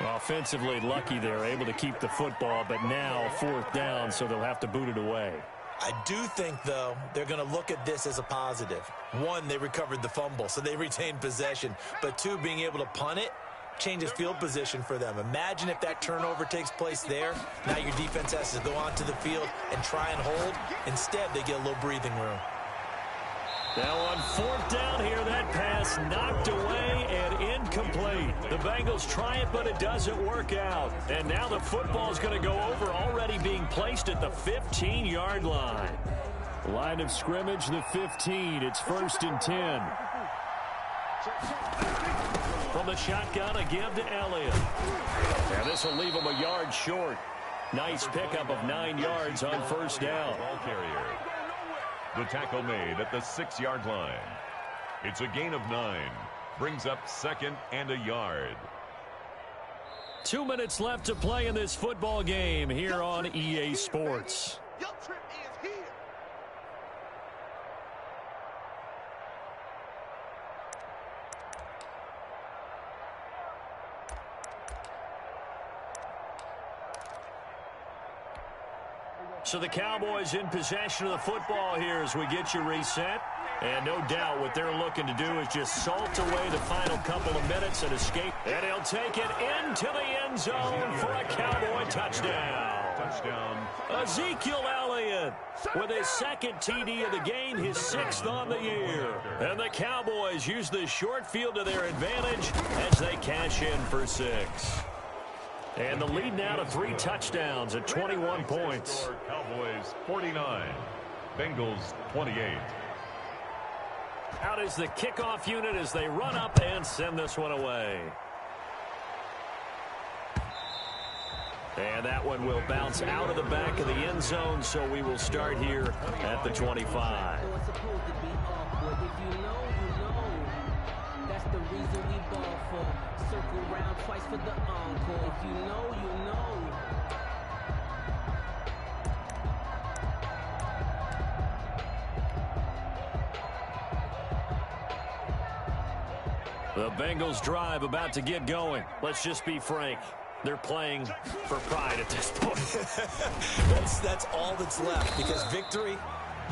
Offensively lucky they're able to keep the football, but now 4th down, so they'll have to boot it away. I do think, though, they're going to look at this as a positive. 1, they recovered the fumble, so they retained possession. But 2, being able to punt it changes field position for them. Imagine if that turnover takes place there. Now your defense has to go onto the field and try and hold. Instead, they get a little breathing room. Now on 4th down here, that pass knocked away and incomplete. The Bengals try it, but it doesn't work out. And now the football is going to go over, already being placed at the 15-yard line. Line of scrimmage, the 15. It's 1st and 10. From the shotgun, a give to Elliott. And this will leave him a yard short. Nice pickup of 9 yards on 1st down. Ball carrier. The tackle made at the 6-yard line. It's a gain of 9. Brings up 2nd and a yard. 2 minutes left to play in this football game here on EA Sports. Your trip is here. So the Cowboys in possession of the football here as we get you reset. And no doubt what they're looking to do is just salt away the final couple of minutes and escape. And he'll take it into the end zone for a Cowboy touchdown. Touchdown. Ezekiel Elliott with his 2nd TD of the game, his 6th on the year. And the Cowboys use the short field to their advantage as they cash in for 6. And the lead now to 3 touchdowns at 21 points. Cowboys 49. Bengals 28. Out is the kickoff unit as they run up and send this one away. And that one will bounce out of the back of the end zone, so we will start here at the 25. Circle round twice for the encore. If you know, you know. The Bengals drive about to get going. Let's just be frank. They're playing for pride at this point. That's all that's left, because victory,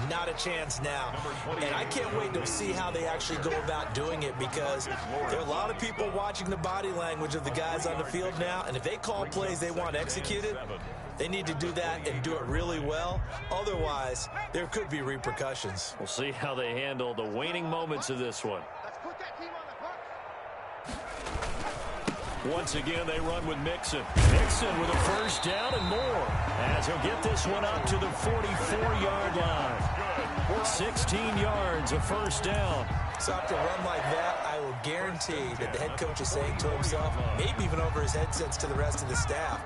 not a chance now. And I can't wait to see how they actually go about doing it, because there are a lot of people watching the body language of the guys on the field now, and if they call plays they want executed, they need to do that and do it really well. Otherwise, there could be repercussions. We'll see how they handle the waning moments of this one. Let's put that team on the clock. Once again, they run with Mixon. Mixon with a 1st down and more, as he'll get this one up to the 44-yard line. 16 yards, a 1st down. So after a run like that, I will guarantee that the head coach is saying to himself, maybe even over his headsets to the rest of the staff,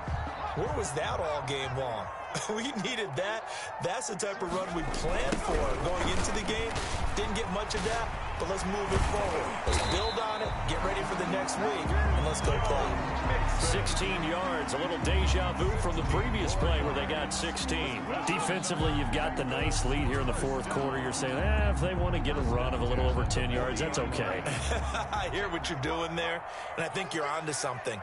where was that all game long? We needed that. That's the type of run we planned for going into the game. Didn't get much of that, but let's move it forward. Let's build on it, get ready for the next week, and let's go play. 16 yards, a little deja vu from the previous play where they got 16. Defensively, you've got the nice lead here in the fourth quarter. You're saying, if they want to get a run of a little over 10 yards, that's okay. I hear what you're doing there, and I think you're onto something.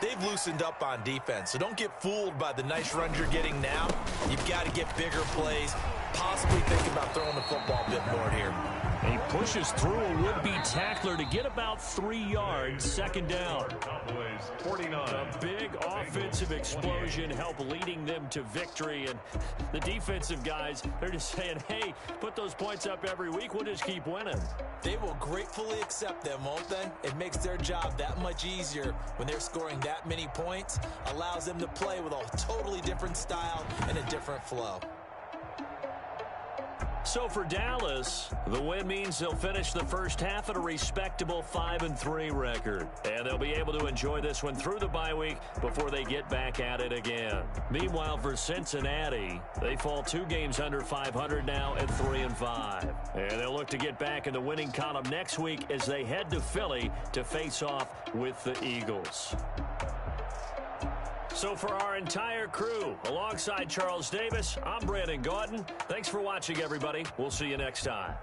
They've loosened up on defense, so don't get fooled by the nice runs you're getting now. You've got to get bigger plays, possibly think about throwing the football a bit more here. He pushes through a would-be tackler to get about 3 yards, second down. Cowboys 49. A big offensive explosion helped leading them to victory. And the defensive guys, they're just saying, hey, put those points up every week. We'll just keep winning. They will gratefully accept them, won't they? It makes their job that much easier when they're scoring that many points. Allows them to play with a totally different style and a different flow. So for Dallas, the win means they'll finish the first half at a respectable 5-3 record. And they'll be able to enjoy this one through the bye week before they get back at it again. Meanwhile, for Cincinnati, they fall 2 games under 500 now at 3-5. And they'll look to get back in the winning column next week as they head to Philly to face off with the Eagles. So for our entire crew, alongside Charles Davis, I'm Brandon Gordon. Thanks for watching, everybody. We'll see you next time.